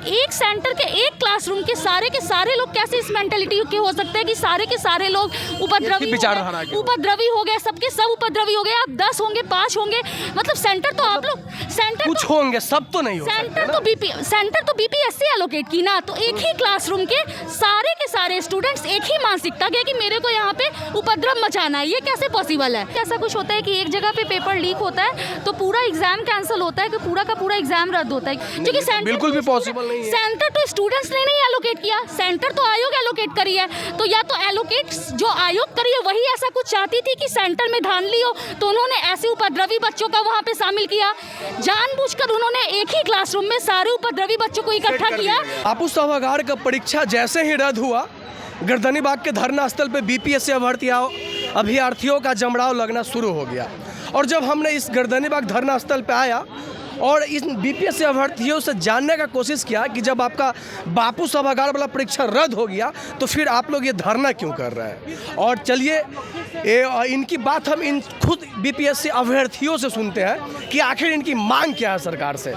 एक सेंटर के एक क्लासरूम के सारे लोग कैसे इस मेंटेलिटी के हो सकते हैं कि सारे के सारे लोग उपद्रवी हो गए, सबके सब उपद्रवी हो गए। आप 10 होंगे, 5 होंगे, मतलब सेंटर तो आप लोग कुछ होंगे, सब तो नहीं हो सेंटर तो बीपीएससी एलोकेट की ना, तो एक ही क्लासरूम के सारे स्टूडेंट्स एक ही मानसिकता के कि मेरे को यहाँ पे उपद्रव मचाना है, ये कैसे पॉसिबल है? ऐसा कुछ होता है कि एक जगह पे पेपर लीक होता है तो पूरा एग्जाम कैंसिल होता है कि पूरा का पूरा एग्जाम रद्द होता है, क्योंकि सेंटर बिल्कुल भी पॉसिबल नहीं है। सेंटर तो स्टूडेंट्स ने नहीं एलोकेट किया, सेंटर तो आयोग एलोकेट करी है। तो या तो एलोकेट जो आयोग करी है वही ऐसा कुछ चाहती थी कि सेंटर में धांधली हो, तो उन्होंने ऐसे उपद्रवी बच्चों का वहाँ पे शामिल किया, जानबूझकर उन्होंने एक ही क्लासरूम में सारे उपद्रवी बच्चों को इकट्ठा किया। बापू सभागार का परीक्षा जैसे ही रद्द हुआ, गर्दनीबाग के धरना स्थल पे बीपीएससी अभ्यर्थियों का जमड़ाव लगना शुरू हो गया। और जब हमने इस गर्दनीबाग धरना स्थल पे आया और इस बीपीएससी अभ्यर्थियों से जानने का कोशिश किया कि जब आपका बापू सभागार वाला परीक्षा रद्द हो गया तो फिर आप लोग ये धरना क्यों कर रहे हैं। और चलिए इनकी बात हम इन खुद बीपीएससी अभ्यर्थियों से सुनते हैं कि आखिर इनकी मांग क्या है सरकार से।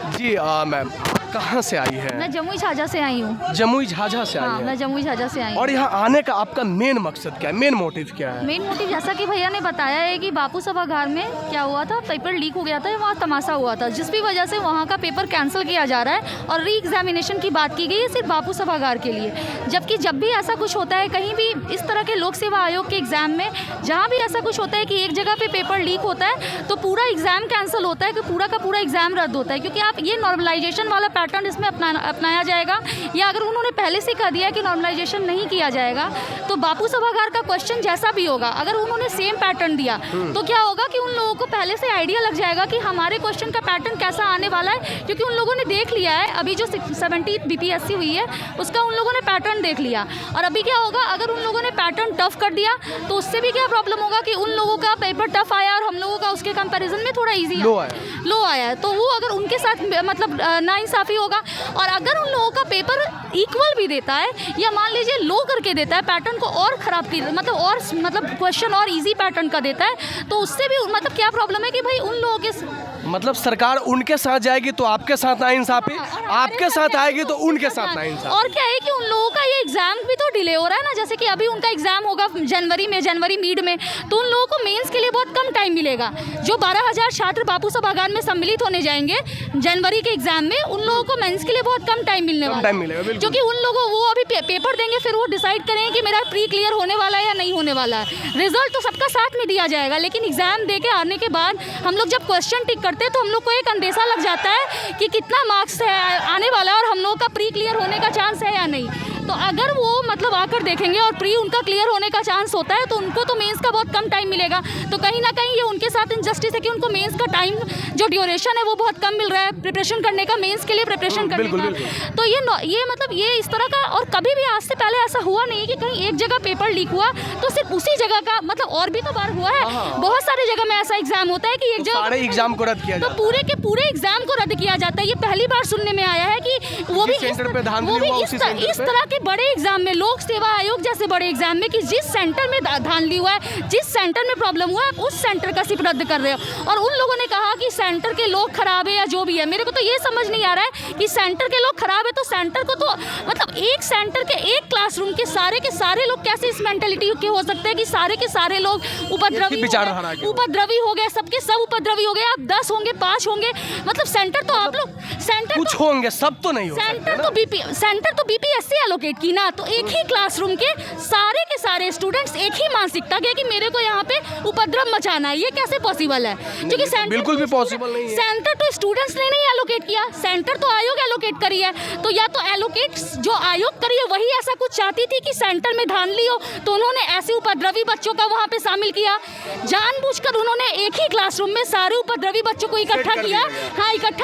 जी मैम, कहाँ से आई है? मैं जमुई झाझा से आई हूँ। जमुई झाझा से आई है? मैं जमुई झाझा से आई हूँ। और यहाँ आने का आपका मेन मकसद क्या है, मेन मोटिव क्या है? मेन मोटिव जैसा कि भैया ने बताया है कि बापू सभागार में क्या हुआ था, पेपर लीक हो गया था, वहाँ तमाशा हुआ था, जिस भी वजह से वहाँ का पेपर कैंसिल किया जा रहा है और री एग्जामिनेशन की बात की गई है सिर्फ बापू सभागार के लिए। जबकि जब भी ऐसा कुछ होता है कहीं भी इस तरह के लोक सेवा आयोग के एग्जाम में, जहाँ भी ऐसा कुछ होता है कि एक जगह पे पेपर लीक होता है तो पूरा एग्जाम कैंसिल होता है कि पूरा का पूरा एग्जाम रद्द होता है, क्योंकि आप ये नॉर्मलाइजेशन वाला पैटर्न इसमें अपनाया जाएगा। या अगर उन्होंने पहले से कह दिया कि नॉर्मलाइजेशन नहीं किया जाएगा तो बापू सभागार का क्वेश्चन जैसा भी होगा, अगर उन्होंने सेम पैटर्न दिया तो क्या होगा कि उन लोगों को पहले से आइडिया लग जाएगा कि हमारे क्वेश्चन का पैटर्न कैसा आने वाला है, क्योंकि उन लोगों ने देख लिया है। अभी जो 70th बीपीएससी हुई है उसका उन लोगों ने पैटर्न देख लिया। और अभी क्या होगा, अगर उन लोगों ने पैटर्न टफ कर दिया तो उससे भी क्या प्रॉब्लम होगा कि उन लोगों का पेपर टफ आया और हम लोगों का उसके कंपैरिजन में थोड़ा इजी लो आया है, तो वो अगर उनके साथ मतलब नाइंसाफी होगा। और अगर उन लोगों का पेपर इक्वल भी देता है या मान लीजिए लो करके देता है, पैटर्न को और खराब कर मतलब क्वेश्चन और इजी पैटर्न का देता है, तो उससे भी मतलब क्या प्रॉब्लम है कि भाई उन लोगों के मतलब सरकार उनके साथ जाएगी तो आपके साथ नाइंसाफी, आपके साथ आएगी तो उनके साथ नाइंसाफी। और क्या है कि उन लोगों का ये एग्जाम भी तो डिले हो रहा है ना, जैसे कि अभी उनका एग्जाम होगा जनवरी मिड में, तो उन लोगों को मेंस के लिए बहुत कम टाइम मिलेगा। जो 12,000 छात्र बापू सभागार में सम्मिलित होने जाएंगे जनवरी के एग्जाम में, उन लोगों को मेंस के लिए बहुत कम टाइम मिलने वाला है, क्योंकि उन लोगों वो अभी पेपर देंगे, फिर वो डिसाइड करेंगे कि मेरा प्री क्लियर होने वाला है या नहीं होने वाला है। रिजल्ट तो सबका साथ में दिया जाएगा, लेकिन एग्जाम दे के आने के बाद हम लोग जब क्वेश्चन टिक करते हैं तो हम लोग को एक अंदेशा लग जाता है कि कितना मार्क्स आने वाला है और हम लोग का प्री क्लियर होने का चांस है या नहीं। तो अगर वो मतलब आकर देखेंगे और प्री उनका क्लियर होने का चांस होता है तो उनको तो मेंस का बहुत कम टाइम मिलेगा। तो कहीं ना कहीं ये उनके साथ इनजस्टिस है कि उनको मेंस का टाइम जो ड्यूरेशन है वो बहुत कम मिल रहा है प्रिपरेशन करने का, मेंस के लिए प्रिपरेशन करने का। तो ये मतलब ये इस तरह का, और कभी भी आज से पहले ऐसा हुआ नहीं कि कहीं एक जगह पेपर लीक हुआ तो सिर्फ उसी जगह का, मतलब और भी तो बार हुआ है, बहुत सारी जगह में ऐसा एग्जाम होता है कि एक जगह सारे एग्जाम को रद्द किया, तो पूरे के पूरे एग्जाम को रद्द किया जाता है। ये पहली बार सुनने में आया है कि वो भी इस तरह के बड़े एग्जाम में, लोक सेवा आयोग जैसे बड़े एग्जाम में, कि जिस सेंटर में धांधली हुआ है, जिस सेंटर में प्रॉब्लम हुआ है, उस सेंटर का सिर्फ रद्द कर रहे हो। और उन लोगों ने कहा कि सेंटर के लोग खराब है या जो भी है, मेरे को तो ये समझ नहीं आ रहा है कि सेंटर के लोग खराब है तो सेंटर को तो मतलब एक सेंटर के एक क्लासरूम के सारे लोग कैसे इस मेंटेलिटी के हो सकते हैं कि सारे के सारे लोग उपद्रवी हो गए, सबके सब उपद्रवी हो गए। आप 10 होंगे, 5 होंगे, मतलब सेंटर तो आप लोग कुछ होंगे, सब तो नहीं हो सेंटर तो बीपीएससी एलोकेट की ना, तो एक ही क्लासरूम के सारे स्टूडेंट्स एक ही मानसिकता के कि मेरे को यहाँ पे उपद्रव मचाना है, ये कैसे पॉसिबल है? क्योंकि सेंटर बिल्कुल भी पॉसिबल नहीं है। सेंटर तो स्टूडेंट्स ने नहीं एलोकेट किया, सेंटर तो आयोग एलोकेट करी है। तो या तो एलोकेट जो आयोग करी है वही ऐसा कुछ चाहती थी कि सेंटर में धांधली हो, तो उन्होंने ऐसे उपद्रवी बच्चों का वहाँ पे शामिल किया, जानबूझकर उन्होंने एक ही क्लासरूम में सारे उपद्रवी बच्चों को इकट्ठा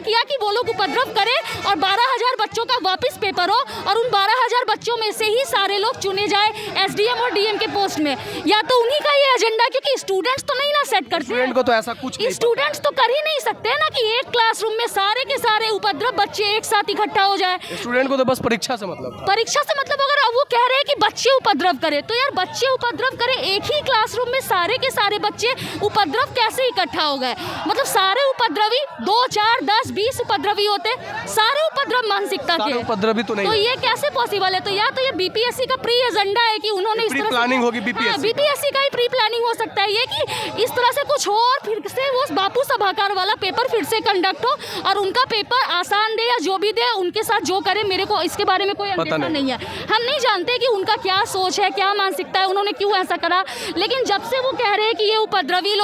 किया कि वो लोग उपद्रव करें और 12,000 बच्चों का वापस पेपर हो और उन 12,000 बच्चों बच्चों में से ही सारे लोग चुने जाए एसडीएम और डीएम के पोस्ट में, या तो उन्हीं का ये एजेंडा, क्योंकि स्टूडेंट्स तो नहीं ना सेट करते, स्टूडेंट को तो ऐसा कुछ नहीं स्टूडेंट्स तो कर ही नहीं सकते ना कि एक क्लासरूम में सारे के सारे उपद्रव बच्चे एक साथ इकट्ठा हो जाए। स्टूडेंट को तो बस परीक्षा से मतलब था। परीक्षा से मतलब अगर वो कह रहे हैं कि बच्चे उपद्रव करे, तो यार बच्चे उपद्रव करे, एक ही क्लासरूम में सारे के सारे बच्चे उपद्रव कैसे इकट्ठा हो गए? मतलब सारे उपद्रवी 2, 4, 10, 20 उपद्रवी होते, सारे उपद्रव मानसिकता के उपद्रवी तो नहीं, तो ये कैसे पॉसिबल है? तो या तो ये बीपीएससी का प्री एजेंडा है कि उन्होंने इस तरह प्लानिंग होगी बीपीएससी का ही प्री प्लानिंग हो सकता है, ये कि इस तरह से कुछ हो और फिर से वो बापू सभागार वाला पेपर फिर से कंडक्ट हो और उनका पेपर आसान दे या जो भी दे, उनके साथ जो करे, मेरे को इसके बारे में कोई अंदेशा नहीं है। हम नहीं जानते कि उनका क्या सोच है, क्या मानसिकता है, उन्होंने क्यों ऐसा करा, लेकिन जब से वो कह रहे हैं कि ये उपद्रवी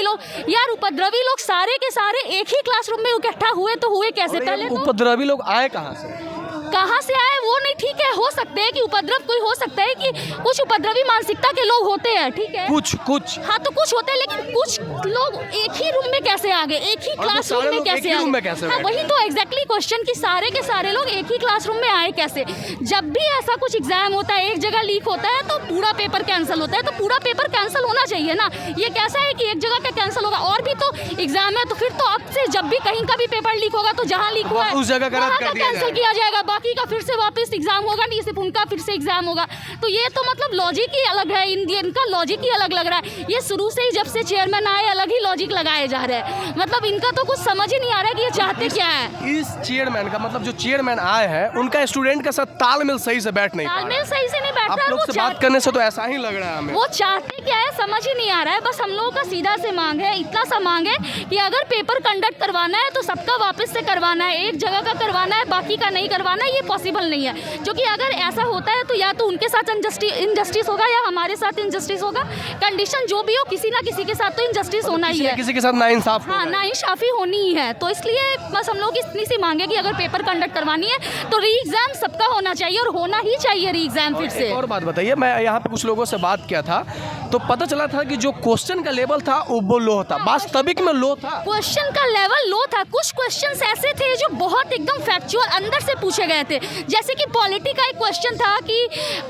लोग, यार उपद्रवी लोग सारे के सारे एक ही क्लासरूम में इकट्ठा हुए तो हुए कैसे? पहले उपद्रवी लोग आए कहाँ से आए वो नहीं, ठीक है, हो सकते हैं कि उपद्रव कोई हो सकता है कि कुछ उपद्रवी मानसिकता के लोग होते हैं, ठीक है, कुछ हाँ तो कुछ होते हैं, लेकिन कुछ लोग एक ही रूम में कैसे आ गए, एक ही क्लासरूम में कैसे आ गए? हाँ, वही तो एग्जैक्टली क्वेश्चन कि सारे के सारे लोग एक ही क्लासरूम में आए कैसे? जब भी ऐसा कुछ एग्जाम होता है, एक जगह लीक होता है तो पूरा पेपर कैंसिल होता है, तो पूरा पेपर कैंसिल होना चाहिए ना। ये कैसा है कि एक जगह का कैंसिल होगा, और भी तो एग्जाम है, तो फिर तो अब से जब भी कहीं का भी पेपर लीक होगा तो जहाँ लीक हुआ है उस जगह का कैंसिल किया जाएगा, बाकी का फिर से वापस एग्जाम होगा, नहीं सिर्फ उनका फिर से एग्जाम होगा। तो ये तो मतलब लॉजिक ही अलग है, इनका लॉजिक ही अलग लग रहा है। ये शुरू से ही जब से चेयरमैन आए अलग ही लॉजिक लगाए जा रहे हैं, मतलब इनका तो कुछ समझ ही नहीं आ रहा है कि ये चाहते क्या है। इस चेयरमैन का मतलब जो चेयरमैन आए हैं उनका स्टूडेंट के साथ तालमेल सही से बैठ नहीं, तालमेल सही से नहीं बैठ रहा। आप लोग से बात करने से तो ऐसा ही लग रहा है हमें। वो चाहते क्या है समझ ही नहीं आ रहा है। बस हम लोगों का सीधा से मांग है, इतना सा मांग है कि अगर पेपर कंडक्ट करवाना है तो सबका वापस से करवाना है, एक जगह का करवाना है, बाकी का नहीं करवाना है। ये पॉसिबल नहीं है, क्योंकि अगर ऐसा होता है तो या तो उनके साथ इनजस्टिस होगा या हमारे साथ इनजस्टिस होगा। कंडीशन जो भी हो, किसी ना किसी के साथ तो इनजस्टिस होना ही है, किसी के साथ नाइंसाफ, हाँ नाइंसाफी होनी ही है। तो इसलिए बस हम लोग की इतनी सी मांगे कि अगर पेपर कंडक्ट करवानी है तो री एग्जाम सबका होना चाहिए और होना ही चाहिए री एग्जाम फिर से। और बात बताइए, मैं यहाँ पे कुछ लोगों से बात किया था तो पता चला था कि जो क्वेश्चन का लेवल था वो लो था, वास्तविक में लो था। क्वेश्चन का लेवल लो था। कुछ क्वेश्चंस ऐसे थे जो बहुत एकदम फैक्चुअल अंदर से पूछे गए थे, जैसे कि पॉलिटी का एक क्वेश्चन था कि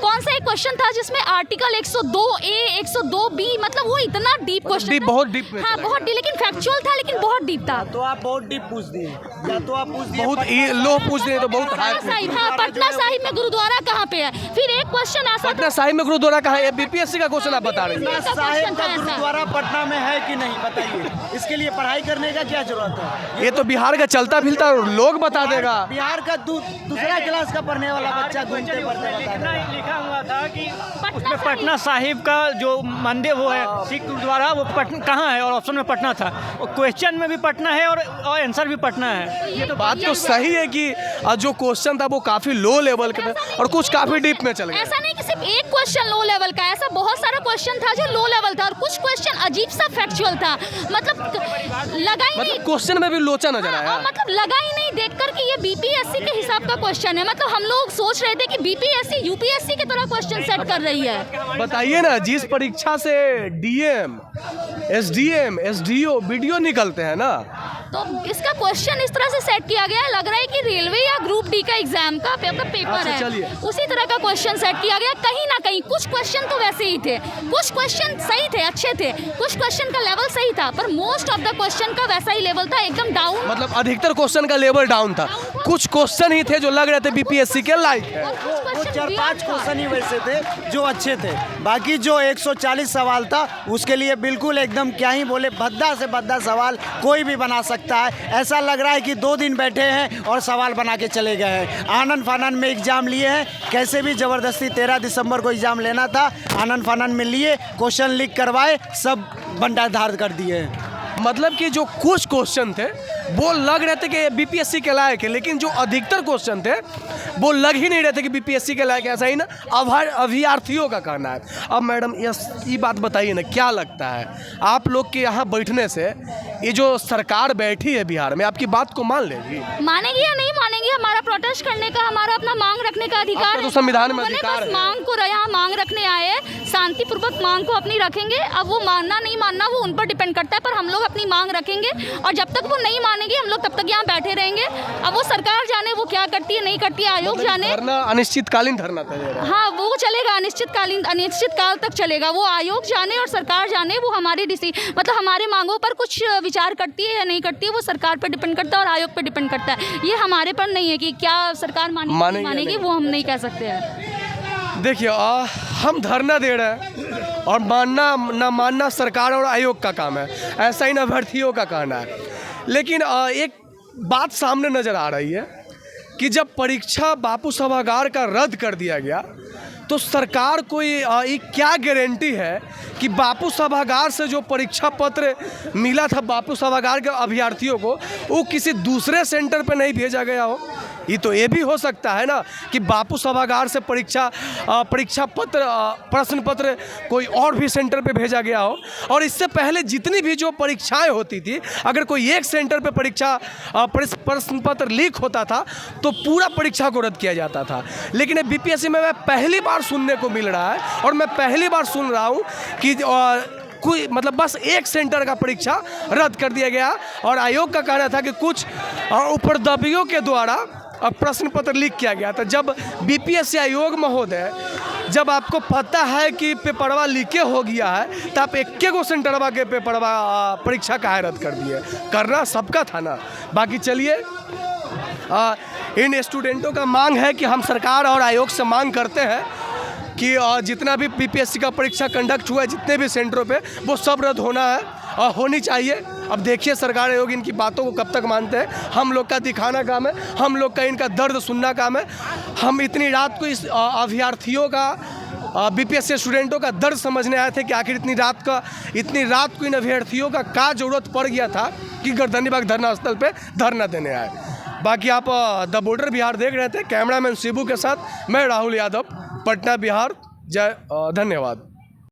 कौन सा एक क्वेश्चन था जिसमें आर्टिकल 102A 102B, मतलब वो इतना डीप क्वेश्चन, बहुत डीप, हाँ बहुत डीप, लेकिन फैक्चुअल था, लेकिन बहुत डीप था। तो आप बहुत डीप पूछ दिए या तो आप पूछ दिए बहुत लो पूछ दिए तो बहुत हाई। हाँ, पटना साहिब में गुरुद्वारा कहाँ पे है? फिर एक क्वेश्चन ऐसा, पटना साहिब में गुरुद्वारा कहाँ है? बीपीएससी का क्वेश्चन आप बता रहे हैं। साहिब का गुरुद्वारा पटना में है कि नहीं बताइए, इसके लिए पढ़ाई करने का क्या जरूरत है? ये तो बिहार का चलता फिरता लोग बता देगा। बिहार का दूसरा क्लास का पढ़ने वाला बच्चा घूमते लिखा हुआ था कि उसमें पटना साहिब का जो मंदिर वो है सिख गुरुद्वारा, वो कहाँ है, और ऑप्शन में पटना था, और क्वेश्चन में भी पटना है और आंसर भी पटना है। ये तो बात तो सही है कि जो क्वेश्चन था वो काफी लो लेवल का था और कुछ काफी डीप में चल गया। ऐसा नहीं कि सिर्फ एक क्वेश्चन लो लेवल का, ऐसा बहुत सारा क्वेश्चन था जो लो लेवल था और कुछ क्वेश्चन अजीब सा फैक्चुअल था, मतलब लगा ही नहीं, क्वेश्चन में भी लोचा नजर आया, मतलब लगा ही नहीं देखकर कि ये बीपीएससी के हिसाब का क्वेश्चन है। मतलब हम लोग सोच रहे थे कि बीपीएससी यूपीएससी की तरह क्वेश्चन सेट कर रही है। बताइए ना, जिस परीक्षा से डीएम, एसडीएम, एसडीओ, बीडीओ निकलते हैं ना, तो इसका क्वेश्चन इस तरह से सेट किया गया है, लग रहा है कि रेलवे या ग्रुप डी का एग्जाम का पेपर है, उसी तरह का क्वेश्चन सेट किया गया। कहीं ना कहीं कुछ क्वेश्चन तो वैसे ही थे, कुछ क्वेश्चन सही थे, अच्छे थे, कुछ क्वेश्चन का लेवल सही था, पर मोस्ट ऑफ द क्वेश्चन का वैसा ही लेवल था, एकदम डाउन, मतलब अधिकतर क्वेश्चन का लेवल डाउन था। कुछ क्वेश्चन ही थे जो लग रहे थे बीपीएससी के लायक है। वो 4-5 क्वेश्चन ही वैसे थे जो अच्छे थे, बाकी जो 140 सवाल था उसके लिए बिल्कुल एकदम क्या ही बोले, भद्दा से भद्दा सवाल कोई भी बना सकता है। ऐसा लग रहा है कि 2 दिन बैठे हैं और सवाल बना के चले गए हैं। आनंद फानन में एग्जाम लिए हैं, कैसे भी ज़बरदस्ती 13 दिसंबर को एग्जाम लेना था, आनंद फानन में लिए, क्वेश्चन लीक करवाए, सब बंटाधार कर दिए। मतलब कि जो कुछ क्वेश्चन थे वो लग रहे थे कि बीपीएससी के लायक है, लेकिन जो अधिकतर क्वेश्चन थे वो लग ही नहीं रहे थे कि बीपीएससी के लायक है। ऐसा ही ना अभ्यर्थियों का कहना है। अब मैडम ये बात बताइए ना, क्या लगता है आप लोग के यहाँ बैठने से ये जो सरकार बैठी है बिहार में, आपकी बात को मान लेगी? मानेगी या नहीं मानेगी? हमारा प्रोटेस्ट करने का, हमारा अपना मांग रखने रखने का अधिकार आपका है। तो संविधान में उन्होंने अधिकार बस है। मांग को यहाँ मांग रखने आए हैं, शांतिपूर्वक मांग को अपनी रखेंगे। अब वो मानना नहीं मानना वो उन पर डिपेंड करता है, पर हम लोग अपनी मांग रखेंगे और जब तक वो नहीं मानेंगे हम लोग तब तक यहाँ बैठे रहेंगे। अब वो सरकार जाने वो क्या करती है नहीं करती है, आयोग जाने। धरना अनिश्चितकालीन धरना था ये। हाँ वो चलेगा, अनिश्चित काल तक चलेगा, वो आयोग जाने और सरकार जाने। वो हमारी मतलब हमारे मांगों पर कुछ विचार करती है या नहीं करती है, वो सरकार पर डिपेंड करता है और आयोग पर डिपेंड करता है। ये हमारे पर नहीं है कि क्या सरकार मानेगी, वो हम नहीं कह सकते हैं। देखिए हम धरना दे रहे हैं और मानना ना मानना सरकार और आयोग का काम है, ऐसा ही अभ्यर्थियों का कहना है। लेकिन एक बात सामने नज़र आ रही है कि जब परीक्षा बापू सभागार का रद्द कर दिया गया तो सरकार कोई एक क्या गारंटी है कि बापू सभागार से जो परीक्षा पत्र मिला था बापू सभागार के अभ्यर्थियों को वो किसी दूसरे सेंटर पर नहीं भेजा गया हो। ये तो ये भी हो सकता है ना कि बापू सभागार से परीक्षा पत्र प्रश्न पत्र कोई और भी सेंटर पे भेजा गया हो। और इससे पहले जितनी भी जो परीक्षाएं होती थी, अगर कोई एक सेंटर पे प्रश्न पत्र लीक होता था तो पूरा परीक्षा को रद्द किया जाता था। लेकिन बीपीएससी में मैं पहली बार सुनने को मिल रहा है और मैं पहली बार सुन रहा हूँ कि कोई मतलब बस एक सेंटर का परीक्षा रद्द कर दिया गया। और आयोग का कहना था कि कुछ उपद्रवियों के द्वारा प्रश्न पत्र लीक किया गया था। जब बीपीएससी आयोग महोदय, जब आपको पता है कि पेपरवा लीके हो गया है तो आप एक गो सेंटरवा के पेपरवा परीक्षा काहे रद्द कर दिए? करना सबका था ना। बाकी चलिए, इन स्टूडेंटों का मांग है कि हम सरकार और आयोग से मांग करते हैं कि जितना भी बीपीएससी का परीक्षा कंडक्ट हुआ है जितने भी सेंटरों पे वो सब रद्द होना है और होनी चाहिए। अब देखिए सरकार आयोग इनकी बातों को कब तक मानते हैं। हम लोग का दिखाना काम है, हम लोग का इनका दर्द सुनना काम है। हम इतनी रात को इस अभ्यर्थियों का बीपीएससी स्टूडेंटों का दर्द समझने आए थे कि आखिर इतनी रात को इन अभ्यर्थियों का क्या जरूरत पड़ गया था कि गर्दनीबाग धरना स्थल पे धरना देने आए। बाकी आप द बॉर्डर बिहार देख रहे थे। कैमरामैन शिबू के साथ मैं राहुल यादव, पटना बिहार। धन्यवाद।